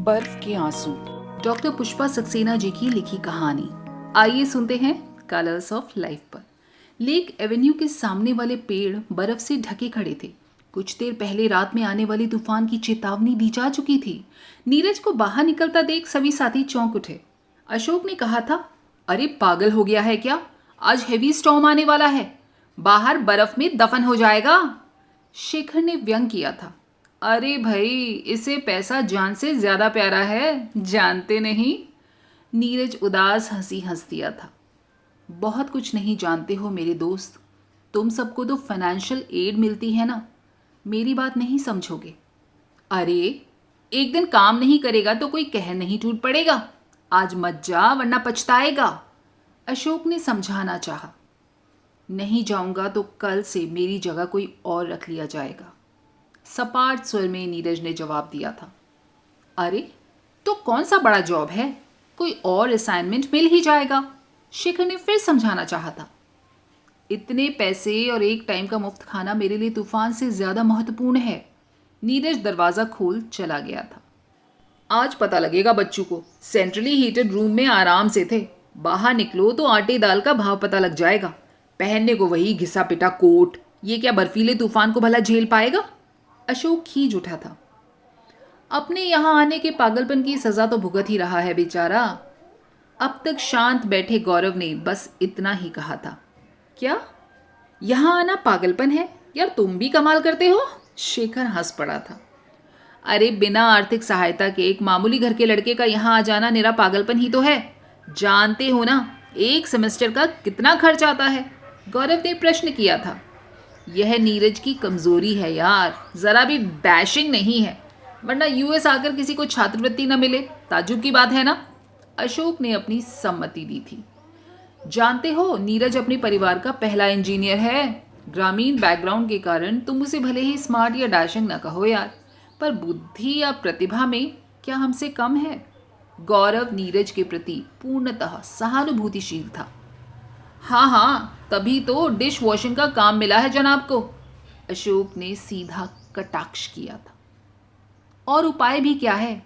बर्फ के आंसू। डॉक्टर पुष्पा सक्सेना जी की लिखी कहानी। आइए सुनते हैं कलर्स ऑफ लाइफ पर। लेक एवेन्यू के सामने वाले पेड़ बर्फ से ढके खड़े थे। कुछ देर पहले रात में आने वाली तूफान की चेतावनी दी जा चुकी थी। नीरज को बाहर निकलता देख सभी साथी चौंक उठे। अशोक ने कहा था, अरे पागल हो गया है क्या? आज हेवी स्टॉर्म आने वाला है, बाहर बर्फ में दफन हो जाएगा। शेखर ने व्यंग किया था, अरे भाई इसे पैसा जान से ज्यादा प्यारा है, जानते नहीं? नीरज उदास हंसी हंस दिया था। बहुत कुछ नहीं जानते हो मेरे दोस्त, तुम सबको तो फाइनेंशियल एड मिलती है ना, मेरी बात नहीं समझोगे। अरे एक दिन काम नहीं करेगा तो कोई कहर नहीं टूट पड़ेगा, आज मत जा वरना पछताएगा। अशोक ने समझाना चाहा। नहीं जाऊंगा तो कल से मेरी जगह कोई और रख लिया जाएगा, सपाट स्वर में नीरज ने जवाब दिया था। अरे तो कौन सा बड़ा जॉब है, कोई और असाइनमेंट मिल ही जाएगा, शेखर ने फिर समझाना चाहा था। इतने पैसे और एक टाइम का मुफ्त खाना मेरे लिए तूफान से ज्यादा महत्वपूर्ण है। नीरज दरवाजा खोल चला गया था। आज पता लगेगा बच्चों को, सेंट्रली हीटेड रूम में आराम से थे, बाहर निकलो तो आटे दाल का भाव पता लग जाएगा। पहनने को वही घिसा पिटा कोट, ये क्या बर्फीले तूफान को भला झेल पाएगा? अशोक खींच उठा था। अपने यहां आने के पागलपन की सजा तो भुगत ही रहा है बेचारा। अब तक शांत बैठे गौरव ने बस इतना ही कहा था। क्या यहां आना पागलपन है? यार तुम भी कमाल करते हो। शेखर हंस पड़ा था। अरे बिना आर्थिक सहायता के एक मामूली घर के लड़के का यहां आ जाना निरा पागलपन ही तो है। जानते हो ना एक सेमेस्टर का कितना खर्च आता है? गौरव ने प्रश्न किया था। यह नीरज की कमजोरी है यार, जरा भी डैशिंग नहीं है, वरना यूएस आकर किसी को छात्रवृत्ति न मिले, ताज्जुब की बात है ना? अशोक ने अपनी सम्मति दी थी। जानते हो नीरज अपने परिवार का पहला इंजीनियर है। ग्रामीण बैकग्राउंड के कारण तुम उसे भले ही स्मार्ट या डैशिंग न कहो यार, पर बुद्धि या प्रतिभा में क्या हमसे कम है? गौरव नीरज के प्रति पूर्णतः सहानुभूतिशील था। हाँ हाँ, तभी तो डिश वॉशिंग का काम मिला है जनाब को, अशोक ने सीधा कटाक्ष किया था। और उपाय भी क्या है?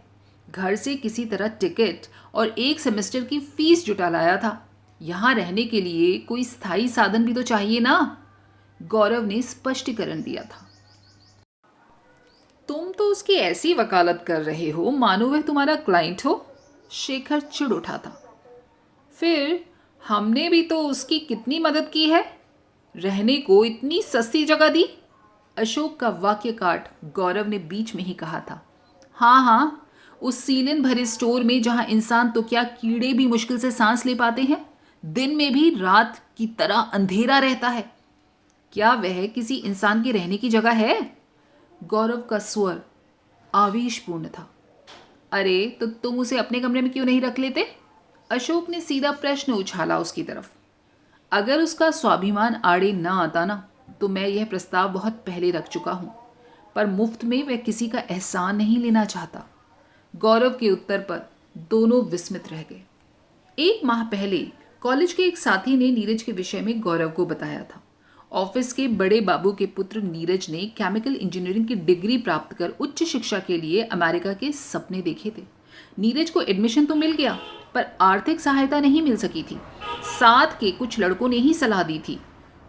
घर से किसी तरह टिकट और एक सेमेस्टर की फीस जुटा लाया था। यहां रहने के लिए कोई स्थायी साधन भी तो चाहिए ना? गौरव ने स्पष्टीकरण दिया था। तुम तो उसकी ऐसी वकालत कर रहे हो मानो वह तुम्हारा क्लाइंट हो, शेखर चिढ़ उठा था। फिर हमने भी तो उसकी कितनी मदद की है, रहने को इतनी सस्ती जगह दी। अशोक का वाक्य काट गौरव ने बीच में ही कहा था। हाँ हाँ, उस सीलन भरे स्टोर में जहां इंसान तो क्या कीड़े भी मुश्किल से सांस ले पाते हैं, दिन में भी रात की तरह अंधेरा रहता है। क्या वह किसी इंसान के रहने की जगह है? गौरव का स्वर आवेशपूर्ण था। अरे तो तुम उसे अपने कमरे में क्यों नहीं रख लेते? अशोक ने सीधा प्रश्न उछाला उसकी तरफ। अगर उसका स्वाभिमान आड़े ना आता ना, तो मैं यह प्रस्ताव बहुत पहले रख चुका हूं, पर मुफ्त में वह किसी का एहसान नहीं लेना चाहता। गौरव के उत्तर पर दोनों विस्मित रह गए। एक माह पहले कॉलेज के एक साथी ने नीरज के विषय में गौरव को बताया था। ऑफिस के बड़े बाबू के पुत्र नीरज ने केमिकल इंजीनियरिंग की डिग्री प्राप्त कर उच्च शिक्षा के लिए अमेरिका के सपने देखे थे। नीरज को एडमिशन तो मिल गया, पर आर्थिक सहायता नहीं मिल सकी थी। साथ के कुछ लड़कों ने ही सलाह दी थी,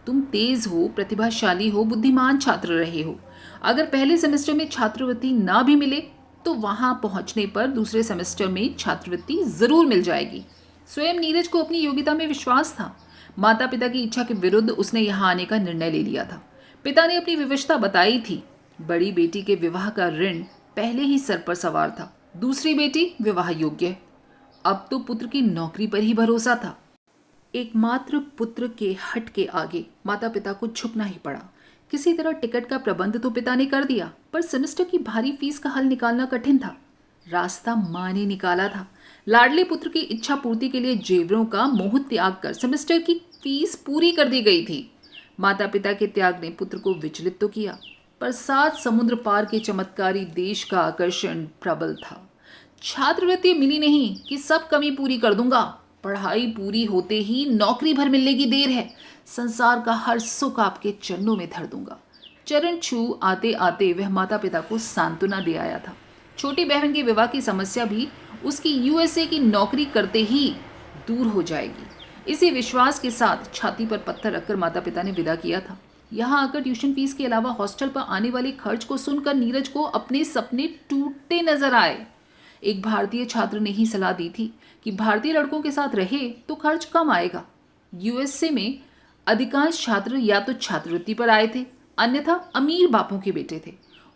तुम तेज हो, प्रतिभाशाली हो, बुद्धिमान छात्र रहे हो, अगर पहले सेमेस्टर में छात्रवृत्ति ना भी मिले तो वहां पहुंचने पर दूसरे सेमेस्टर में छात्रवृत्ति जरूर मिल जाएगी। स्वयं नीरज को अपनी योग्यता में विश्वास था। माता पिता की इच्छा के विरुद्ध उसने यहाँ आने का निर्णय ले लिया था। पिता ने अपनी विवशता बताई थी। बड़ी बेटी के विवाह का ऋण पहले ही सर पर सवार था, दूसरी बेटी विवाह योग्य। अब तो पुत्र की नौकरी पर ही भरोसा था। एकमात्र पुत्र के हट के आगे माता पिता को झुकना ही पड़ा। किसी तरह टिकट का प्रबंध तो पिता ने कर दिया, पर सेमेस्टर की भारी फीस का हल निकालना कठिन था। रास्ता मां ने निकाला था। लाडले पुत्र की इच्छा पूर्ति के लिए जेवरों का मोह त्याग कर सेमेस्टर की फीस पूरी कर दी गई थी। माता पिता के त्याग ने पुत्र को विचलित तो किया, पर सात समुद्र पार के चमत्कारी देश का आकर्षण प्रबल था। छात्रवृत्ति मिली नहीं कि सब कमी पूरी कर दूंगा, पढ़ाई पूरी होते ही नौकरी भर मिलने की देर है, संसार का हर सुख आपके चरणों में धर दूंगा। चरण छू आते आते वह माता पिता को सांत्वना दे आया था। छोटी बहन के विवाह की समस्या भी उसकी यूएसए की नौकरी करते ही दूर हो जाएगी। इसी विश्वास के साथ छाती पर पत्थर रखकर माता पिता ने विदा किया था। यहाँ आकर ट्यूशन फीस के अलावा हॉस्टल पर आने वाले खर्च को सुनकर नीरज को अपने सपने टूटते नजर आए। एक भारतीय छात्र ने ही सलाह दी थी कि भारतीय लड़कों के साथ रहे तो खर्च कम आएगा। यूएसए में अधिकांश छात्र या तो छात्रवृत्ति पर आए थे, अन्यथा अमीर बापों के बेटे थे।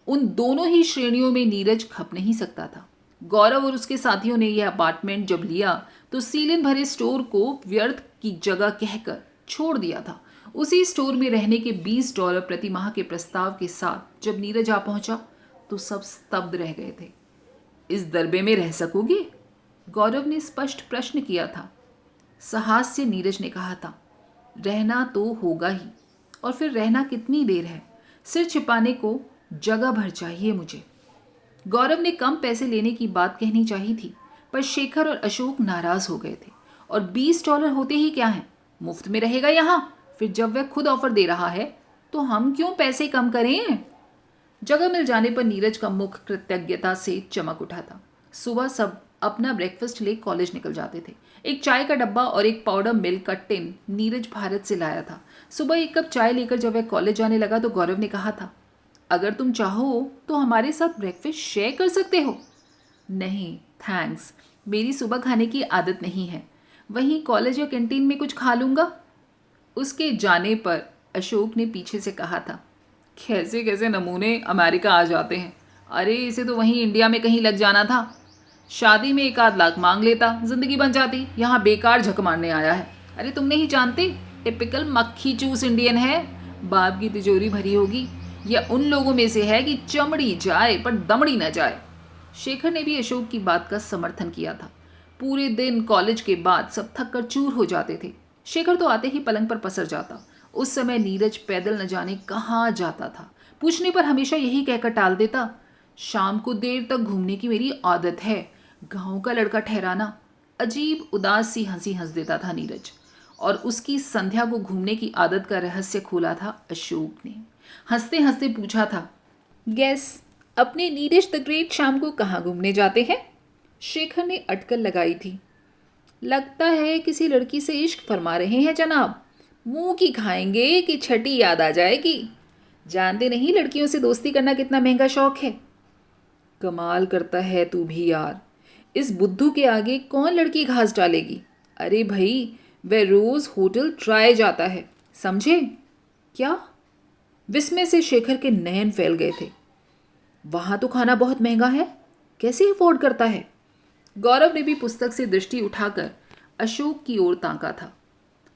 उन दोनों ही श्रेणियों में नीरज खप नहीं सकता था। गौरव और उसके साथियों ने यह अपार्टमेंट जब लिया तो सीलन भरे स्टोर को व्यर्थ की जगह कहकर छोड़ दिया था। उसी स्टोर में रहने के $20 प्रति माह के प्रस्ताव के साथ जब नीरज आ पहुंचा तो सब स्तब्ध रह गए थे। इस दरबे में रह सकोगे? गौरव ने स्पष्ट प्रश्न किया था। साहस से नीरज ने कहा था, रहना तो होगा ही, और फिर रहना कितनी देर है? सिर छिपाने को जगह भर चाहिए मुझे। गौरव ने कम पैसे लेने की बात कहनी चाहिए थी, पर शेखर और अशोक नाराज हो गए थे। और $20 होते ही क्या है, मुफ्त में रहेगा यहाँ। फिर जब वह खुद ऑफर दे रहा है तो हम क्यों पैसे कम करें? जगह मिल जाने पर नीरज का मुख कृतज्ञता से चमक उठा था। सुबह सब अपना ब्रेकफास्ट ले कॉलेज निकल जाते थे। एक चाय का डब्बा और एक पाउडर मिल्क का टिन नीरज भारत से लाया था। सुबह एक कप चाय लेकर जब वह कॉलेज जाने लगा तो गौरव ने कहा था, अगर तुम चाहो तो हमारे साथ ब्रेकफास्ट शेयर कर सकते हो। नहीं थैंक्स, मेरी सुबह खाने की आदत नहीं है, वहीं कॉलेज या कैंटीन में कुछ खा लूँगा। उसके जाने पर अशोक ने पीछे से कहा था, कैसे कैसे नमूने अमेरिका आ जाते हैं। अरे इसे तो वहीं इंडिया में कहीं लग जाना था। शादी में 1-8 लाख मांग लेता, जिंदगी बन जाती। यहाँ बेकार झक मारने आया है। अरे तुम नहीं जानते, टिपिकल मक्खी चूस इंडियन है। बाप की तिजोरी भरी होगी। यह उन लोगों में से है कि चमड़ी जाए पर दमड़ी न जाए। शेखर ने भी अशोक की बात का समर्थन किया था। पूरे दिन कॉलेज के बाद सब थक कर चूर हो जाते थे। शेखर तो आते ही पलंग पर पसर जाता। उस समय नीरज पैदल न जाने कहाँ जाता था। पूछने पर हमेशा यही कहकर टाल देता, शाम को देर तक घूमने की मेरी आदत है। गांव का लड़का ठहराना। अजीब उदास सी हंसी हंस देता था नीरज। और उसकी संध्या को घूमने की आदत का रहस्य खोला था अशोक ने। हंसते हंसते पूछा था, गैस अपने नीरज द ग्रेट शाम को कहाँ घूमने जाते हैं? शेखर ने अटकल लगाई थी। लगता है किसी लड़की से इश्क फरमा रहे हैं जनाब। मुंह की खाएंगे कि छठी याद आ जाएगी। जानते नहीं लड़कियों से दोस्ती करना कितना महंगा शौक है। कमाल करता है तू भी यार। इस बुद्धू के आगे कौन लड़की घास डालेगी? अरे भाई, वह रोज होटल ट्राई जाता है, समझे? क्या? विस्मय से शेखर के नयन फैल गए थे। वहां तो खाना बहुत महंगा है, कैसे अफोर्ड करता है? गौरव ने भी पुस्तक से दृष्टि उठाकर अशोक की ओर ताका था।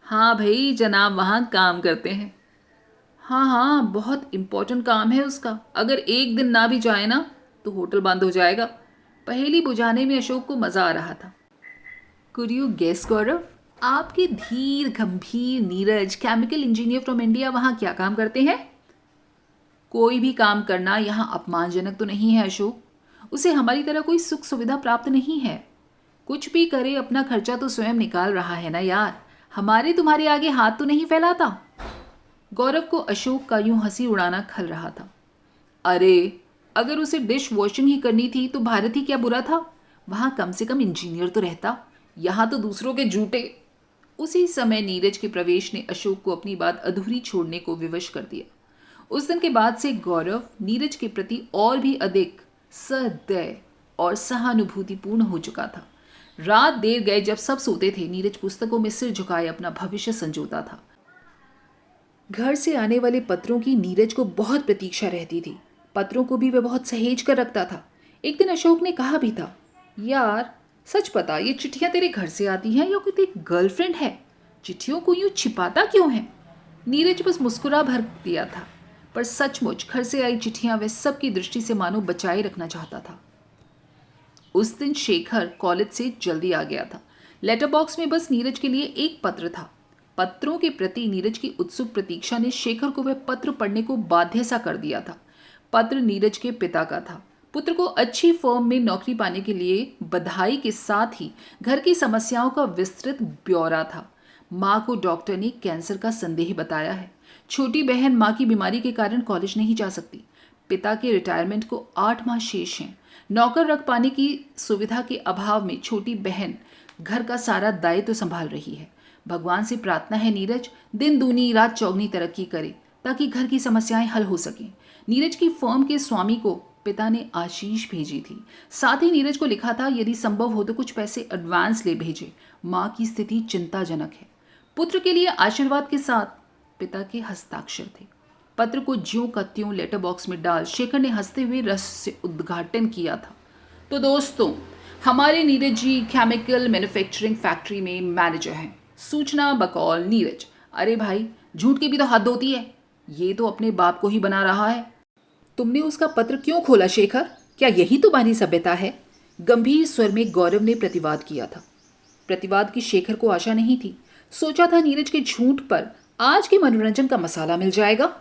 हाँ भाई, जनाब वहाँ काम करते हैं। हाँ हाँ, बहुत इम्पोर्टेंट काम है उसका। अगर एक दिन ना भी जाए ना तो होटल बंद हो जाएगा। पहेली बुझाने में अशोक को मजा आ रहा था। कुड यू गेस गौरव, आपके धीर गंभीर Neeraj chemical engineer from India वहाँ क्या काम करते हैं? कोई भी काम करना यहाँ अपमानजनक तो नहीं है अशोक। उसे हमारी तरह कोई सुख सुविधा प्राप्त नहीं है। कुछ भी करे अपना खर्चा तो स्वयं निकाल रहा है ना यार। हमारे तुम्हारे आगे हाथ तो नहीं फैलाता। गौरव को अशोक का यूं हंसी उड़ाना खल रहा था। अरे अगर उसे डिश वॉशिंग ही करनी थी तो भारत ही क्या बुरा था? वहां कम से कम इंजीनियर तो रहता, यहाँ तो दूसरों के जूटे। उसी समय नीरज के प्रवेश ने अशोक को अपनी बात अधूरी छोड़ने को विवश कर दिया। उस दिन के बाद से गौरव नीरज के प्रति और भी अधिक सदैव और सहानुभूतिपूर्ण हो चुका था। रात देर गए जब सब सोते थे, नीरज पुस्तकों में सिर झुकाए अपना भविष्य संजोता था। घर से आने वाले पत्रों की नीरज को बहुत प्रतीक्षा रहती थी। पत्रों को भी वह बहुत सहेज कर रखता था। एक दिन अशोक ने कहा भी था, यार सच बता, ये चिट्ठियां तेरे घर से आती हैं या कोई तेरी गर्लफ्रेंड है? चिट्ठियों को यूं छिपाता क्यों है? नीरज बस मुस्कुरा भर दिया था, पर सचमुच घर से आई चिट्ठियां वह सबकी दृष्टि से मानो बचाए रखना चाहता था। उस दिन शेखर कॉलेज से जल्दी आ गया था। लेटर बॉक्स में बस नीरज के लिए एक पत्र था। पत्रों के प्रति नीरज की उत्सुक प्रतीक्षा ने शेखर को वह पत्र पढ़ने को बाध्य सा कर दिया था। पत्र नीरज के पिता का था। पुत्र को अच्छी फर्म में नौकरी पाने के लिए बधाई के साथ ही घर की समस्याओं का विस्तृत ब्यौरा था। माँ को डॉक्टर ने कैंसर का संदेह बताया है। छोटी बहन माँ की बीमारी के कारण कॉलेज नहीं जा सकती। पिता के रिटायरमेंट को 8 माह शेष हैं। नौकर रख पाने की सुविधा के अभाव में छोटी बहन घर का सारा दायित्व संभाल रही है। भगवान से प्रार्थना है नीरज दिन दूनी रात चौगनी तरक्की करे ताकि घर की समस्याएं हल हो सकें। नीरज की फर्म के स्वामी को पिता ने आशीष भेजी थी। साथ ही नीरज को लिखा था यदि संभव हो तो कुछ पैसे एडवांस ले भेजे। माँ की स्थिति चिंताजनक है। पुत्र के लिए आशीर्वाद के साथ पिता के हस्ताक्षर थे। पत्र को ज्यों का त्यों लेटर बॉक्स में डाल शेखर ने हंसते हुए रस से उद्घाटन किया था। तो दोस्तों, हमारे Neeraj ji chemical manufacturing factory में मैनेजर हैं। सूचना बकौल नीरज। अरे भाई, झूठ की भी तो हद होती है। ये तो अपने बाप को ही बना रहा है। तुमने उसका पत्र क्यों खोला शेखर? क्या यही तुम्हारी सभ्यता है? गंभीर स्वर में गौरव ने प्रतिवाद किया था। प्रतिवाद की शेखर को आशा नहीं थी। सोचा था नीरज के झूठ पर आज के मनोरंजन का मसाला मिल जाएगा।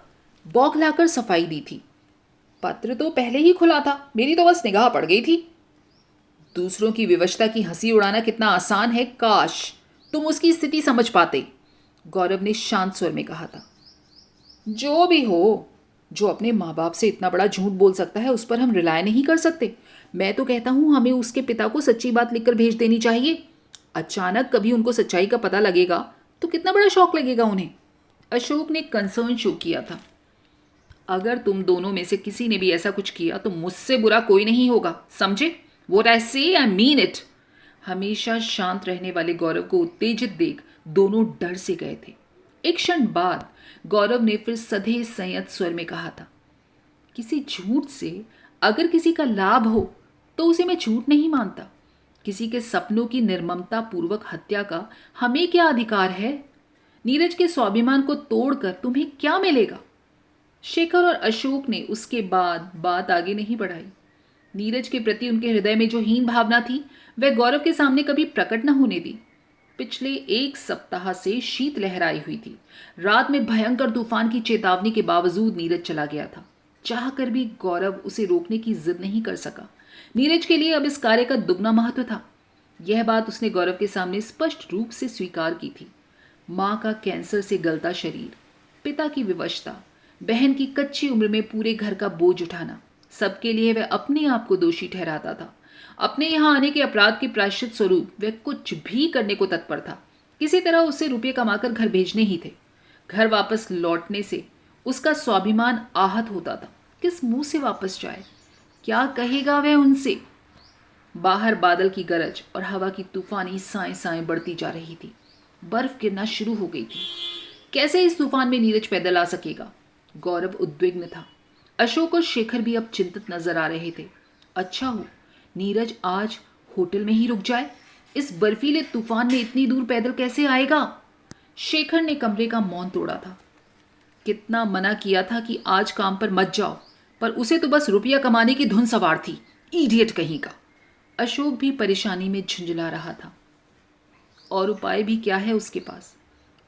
बौखलाकर सफाई दी थी। पत्र तो पहले ही खुला था, मेरी तो बस निगाह पड़ गई थी। दूसरों की विवशता की हंसी उड़ाना कितना आसान है, काश तुम उसकी स्थिति समझ पाते, गौरव ने शांत स्वर में कहा था। जो भी हो, जो अपने माँ बाप से इतना बड़ा झूठ बोल सकता है उस पर हम रिलाय नहीं कर सकते। मैं तो कहता हूं हमें उसके पिता को सच्ची बात लिखकर भेज देनी चाहिए। अचानक कभी उनको सच्चाई का पता लगेगा तो कितना बड़ा शौक लगेगा उन्हें। अशोक ने कंसर्न शो किया था। अगर तुम दोनों में से किसी ने भी ऐसा कुछ किया तो मुझसे बुरा कोई नहीं होगा, समझे? व्हाट आई से आई मीन इट। हमेशा शांत रहने वाले गौरव को उत्तेजित देख दोनों डर से गए थे। एक क्षण बाद गौरव ने फिर सधे संयत स्वर में कहा था, किसी झूठ से अगर किसी का लाभ हो तो उसे मैं झूठ नहीं मानता। किसी के सपनों की निर्ममता पूर्वक हत्या का हमें क्या अधिकार है? नीरज के स्वाभिमान को तोड़कर तुम्हें क्या मिलेगा? शेखर और अशोक ने उसके बाद बात आगे नहीं बढ़ाई। नीरज के प्रति उनके हृदय में जो हीन भावना थी वह गौरव के सामने कभी प्रकट न होने दी। पिछले 1 सप्ताह से शीत लहराई हुई थी। रात में भयंकर तूफान की चेतावनी के बावजूद नीरज चला गया था। चाहकर भी गौरव उसे रोकने की जिद नहीं कर सका। नीरज के लिए अब इस कार्य का दुगना महत्व था। यह बात उसने गौरव के सामने स्पष्ट रूप से स्वीकार की थी। माँ का कैंसर से गलता शरीर, पिता की विवशता, बहन की कच्ची उम्र में पूरे घर का बोझ उठाना, सबके लिए वह अपने आप को दोषी ठहराता था। अपने यहाँ आने के अपराध के प्रायश्चित स्वरूप वह कुछ भी करने को तत्पर था। किसी तरह उससे रुपये कमाकर घर भेजने ही थे। घर वापस लौटने से उसका स्वाभिमान आहत होता था। किस मुंह से वापस जाए? क्या कहेगा वह उनसे? बाहर बादल की गरज और हवा की तूफानी साएं साएं बढ़ती जा रही थी। बर्फ गिरना शुरू हो गई थी। कैसे इस तूफान में नीरज पैदल आ सकेगा? गौरव उद्विग्न था। अशोक और शेखर भी अब चिंतित नजर आ रहे थे। अच्छा हो नीरज आज होटल में ही रुक जाए। इस बर्फीले तूफान में इतनी दूर पैदल कैसे आएगा? शेखर ने कमरे का मौन तोड़ा था। कितना मना किया था कि आज काम पर मत जाओ, पर उसे तो बस रुपया कमाने की धुन सवार थी। इडियट कहीं का। अशोक भी परेशानी में झुंझला रहा था। और उपाय भी क्या है उसके पास?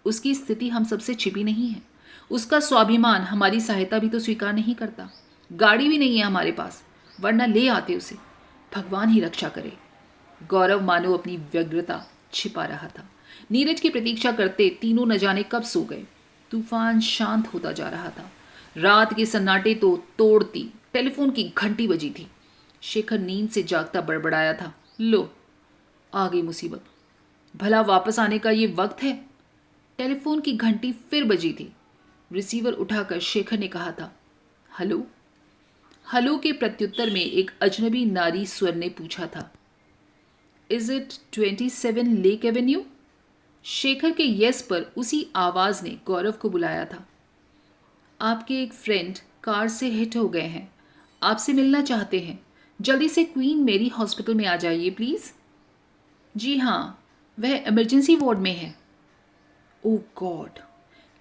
उसकी स्थिति हम सबसे छिपी नहीं है। उसका स्वाभिमान हमारी सहायता भी तो स्वीकार नहीं करता। गाड़ी भी नहीं है हमारे पास, वरना ले आते उसे। भगवान ही रक्षा करे। गौरव मानो अपनी व्यग्रता छिपा रहा था। नीरज की प्रतीक्षा करते तीनों न जाने कब सो गए। तूफान शांत होता जा रहा था। रात के सन्नाटे तो तोड़ती टेलीफोन की घंटी बजी थी। शेखर नींद से जागता बड़बड़ाया था, लो आ गई मुसीबत। भला वापस आने का ये वक्त है? टेलीफोन की घंटी फिर बजी थी। रिसीवर उठाकर शेखर ने कहा था, हेलो। हेलो के प्रत्युत्तर में एक अजनबी नारी स्वर ने पूछा था, is it 27 lake Avenue? Shekhar के यस पर उसी आवाज ने गौरव को बुलाया था। आपके एक फ्रेंड कार से हिट हो गए हैं, आपसे मिलना चाहते हैं। जल्दी से क्वीन मेरी हॉस्पिटल में आ जाइए प्लीज। जी हाँ, वह इमरजेंसी वार्ड में है। ओह गॉड,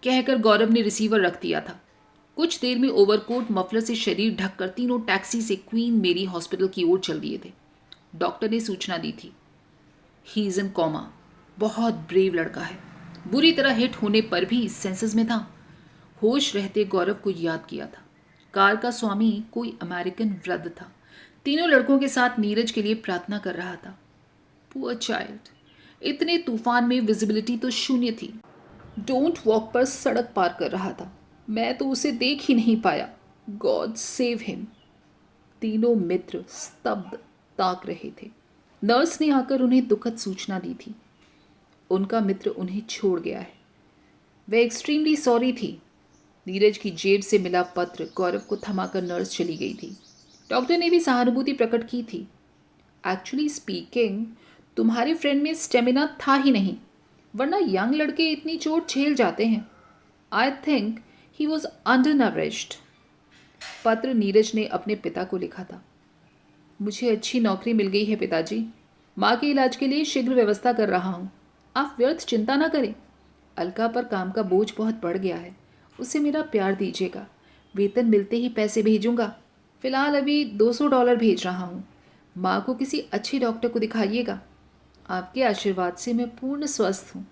कहकर गौरव ने रिसीवर रख दिया था। कुछ देर में ओवरकोट मफलर से शरीर ढककर तीनों टैक्सी से क्वीन मेरी हॉस्पिटल की ओर चल दिए थे। डॉक्टर ने सूचना दी थी, ही इज इन कॉमा। बहुत ब्रेव लड़का है। बुरी तरह हिट होने पर भी सेंसेस में था। होश रहते गौरव को याद किया था। कार का स्वामी कोई अमेरिकन वृद्ध था। तीनों लड़कों के साथ नीरज के लिए प्रार्थना कर रहा था। Poor child. इतने तूफान में विजिबिलिटी तो शून्य थी। डोंट वॉक पर सड़क पार कर रहा था। मैं तो उसे देख ही नहीं पाया। God save him. तीनों मित्र स्तब्ध ताक रहे थे। नर्स ने आकर उन्हें दुखद सूचना दी थी। उनका मित्र उन्हें छोड़ गया है। वह एक्सट्रीमली सॉरी थी। नीरज की जेब से मिला पत्र गौरव को थमाकर नर्स चली गई थी। डॉक्टर ने भी सहानुभूति प्रकट की थी। एक्चुअली स्पीकिंग, तुम्हारे फ्रेंड में स्टेमिना था ही नहीं, वरना यंग लड़के इतनी चोट झेल जाते हैं। I think he was under nourished. पत्र नीरज ने अपने पिता को लिखा था। मुझे अच्छी नौकरी मिल गई है पिताजी। माँ के इलाज के लिए शीघ्र व्यवस्था कर रहा हूँ। आप व्यर्थ चिंता ना करें। अलका पर काम का बोझ बहुत बढ़ गया है। उसे मेरा प्यार दीजिएगा। वेतन मिलते ही पैसे भेजूंगा। फिलहाल अभी $200 भेज रहा हूँ। माँ को किसी अच्छे डॉक्टर को दिखाइएगा। आपके आशीर्वाद से मैं पूर्ण स्वस्थ हूँ।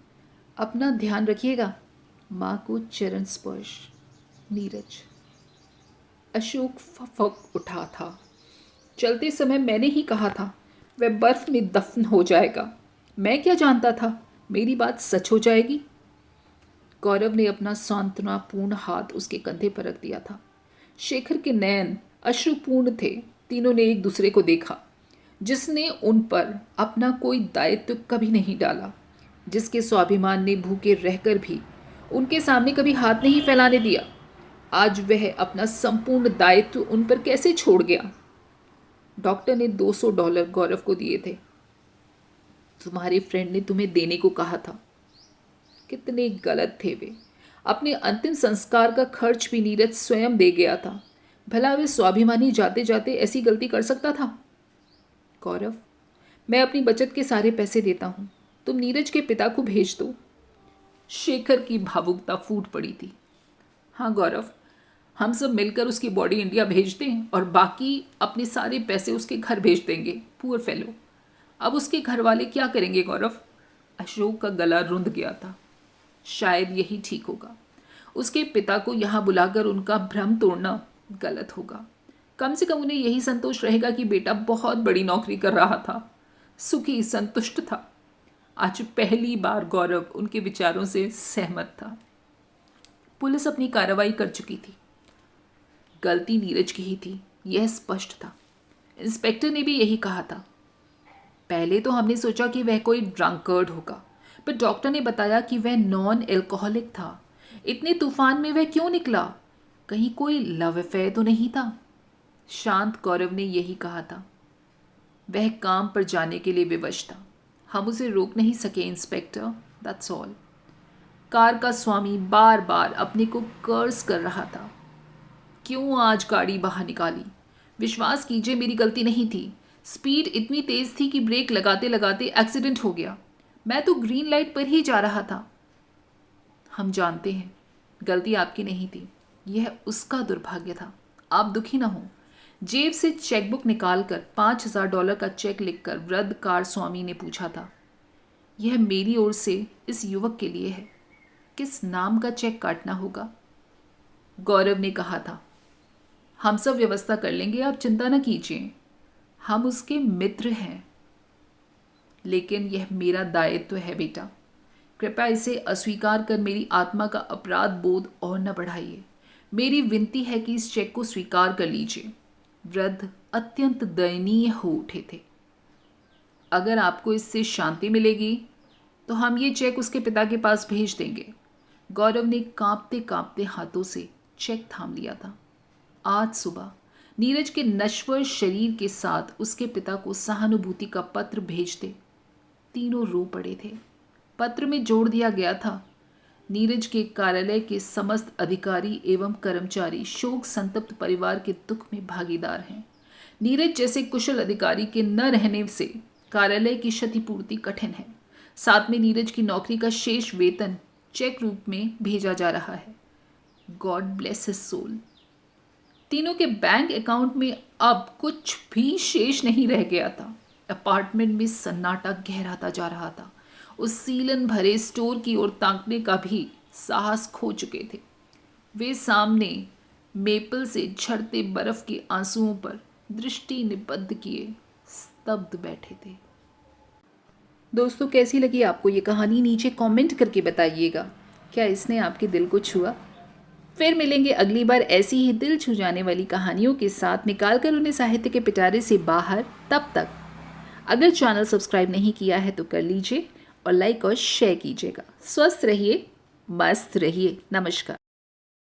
अपना ध्यान रखिएगा। माँ को चरण स्पर्श। नीरज। अशोक फक उठा था। चलते समय मैंने ही कहा था वह बर्फ में दफन हो जाएगा। मैं क्या जानता था मेरी बात सच हो जाएगी। गौरव ने अपना सांत्वनापूर्ण हाथ उसके कंधे पर रख दिया था। शेखर के नयन अश्रुपूर्ण थे। तीनों ने एक दूसरे को देखा। जिसने उन पर अपना कोई दायित्व कभी नहीं डाला, जिसके स्वाभिमान ने भूखे रहकर भी उनके सामने कभी हाथ नहीं फैलाने दिया, आज वह अपना संपूर्ण दायित्व उन पर कैसे छोड़ गया। डॉक्टर ने $200 गौरव को दिए थे। तुम्हारे फ्रेंड ने तुम्हें देने को कहा था। कितने गलत थे वे। अपने अंतिम संस्कार का खर्च भी नीरज स्वयं दे गया था। भला वे स्वाभिमानी जाते जाते ऐसी गलती कर सकता था। गौरव, मैं अपनी बचत के सारे पैसे देता हूँ। तुम नीरज के पिता को भेज दो। शेखर की भावुकता फूट पड़ी थी। हाँ गौरव, हम सब मिलकर उसकी बॉडी इंडिया भेज दें और बाकी अपने सारे पैसे उसके घर भेज देंगे। Poor fellow. अब उसके घर वाले क्या करेंगे गौरव? अशोक का गला रुंध गया था। शायद यही ठीक होगा। उसके पिता को यहाँ बुलाकर उनका भ्रम तोड़ना गलत होगा। कम से कम उन्हें यही संतोष रहेगा कि बेटा बहुत बड़ी नौकरी कर रहा था, सुखी संतुष्ट था। आज पहली बार गौरव उनके विचारों से सहमत था। पुलिस अपनी कार्रवाई कर चुकी थी। गलती नीरज की ही थी, यह स्पष्ट था। इंस्पेक्टर ने भी यही कहा था। पहले तो हमने सोचा कि वह कोई ड्रंकर्ड होगा, पर डॉक्टर ने बताया कि वह नॉन एल्कोहलिक था। इतने तूफान में वह क्यों निकला? कहीं कोई लव अफेयर तो नहीं था? शांत गौरव ने यही कहा था। वह काम पर जाने के लिए विवश था। हम उसे रोक नहीं सके इंस्पेक्टर, दैट्स ऑल। कार का स्वामी बार बार अपने को कर्स कर रहा था। क्यों आज गाड़ी बाहर निकाली? विश्वास कीजिए मेरी गलती नहीं थी। स्पीड इतनी तेज थी कि ब्रेक लगाते लगाते एक्सीडेंट हो गया। मैं तो ग्रीन लाइट पर ही जा रहा था। हम जानते हैं गलती आपकी नहीं थी, यह उसका दुर्भाग्य था। आप दुखी ना हो। जेब से चेकबुक निकालकर $5000 का चेक लिखकर वृद्ध कार स्वामी ने पूछा था, यह मेरी ओर से इस युवक के लिए है। किस नाम का चेक काटना होगा? गौरव ने कहा था, हम सब व्यवस्था कर लेंगे, आप चिंता न कीजिए। हम उसके मित्र हैं। लेकिन यह मेरा दायित्व है बेटा। कृपया इसे अस्वीकार कर मेरी आत्मा का अपराध बोध और न बढ़ाइए। मेरी विनती है कि इस चेक को स्वीकार कर लीजिए। वृद्ध अत्यंत दयनीय हो उठे थे। अगर आपको इससे शांति मिलेगी तो हम ये चेक उसके पिता के पास भेज देंगे। गौरव ने कांपते कांपते हाथों से चेक थाम लिया था। आज सुबह नीरज के नश्वर शरीर के साथ उसके पिता को सहानुभूति का पत्र भेजते तीनों रो पड़े थे। पत्र में जोड़ दिया गया था, नीरज के कार्यालय के समस्त अधिकारी एवं कर्मचारी शोक संतप्त परिवार के दुख में भागीदार हैं। नीरज जैसे कुशल अधिकारी के न रहने से कार्यालय की क्षतिपूर्ति कठिन है। साथ में नीरज की नौकरी का शेष वेतन चेक रूप में भेजा जा रहा है। God bless his soul. तीनों के बैंक अकाउंट में अब कुछ भी शेष नहीं रह गया था। अपार्टमेंट में सन्नाटा गहराता जा रहा था। उस सीलन भरे स्टोर की ओर ताकने का भी साहस खो चुके थे। वे सामने मेपल से झड़ते बर्फ के आंसुओं पर दृष्टि निबद्ध किए स्तब्ध बैठे थे। दोस्तों, कैसी लगी आपको ये कहानी? नीचे कमेंट करके बताइएगा। क्या इसने आपके दिल को छुआ? फिर मिलेंगे अगली बार ऐसी ही दिल छू जाने वाली कहानियों के साथ, निकालकर उन्हें साहित्य के पिटारे से बाहर। तब तक अगर चैनल सब्सक्राइब नहीं किया है तो कर लीजिए और लाइक और शेयर कीजिएगा। स्वस्थ रहिए, मस्त रहिए। नमस्कार।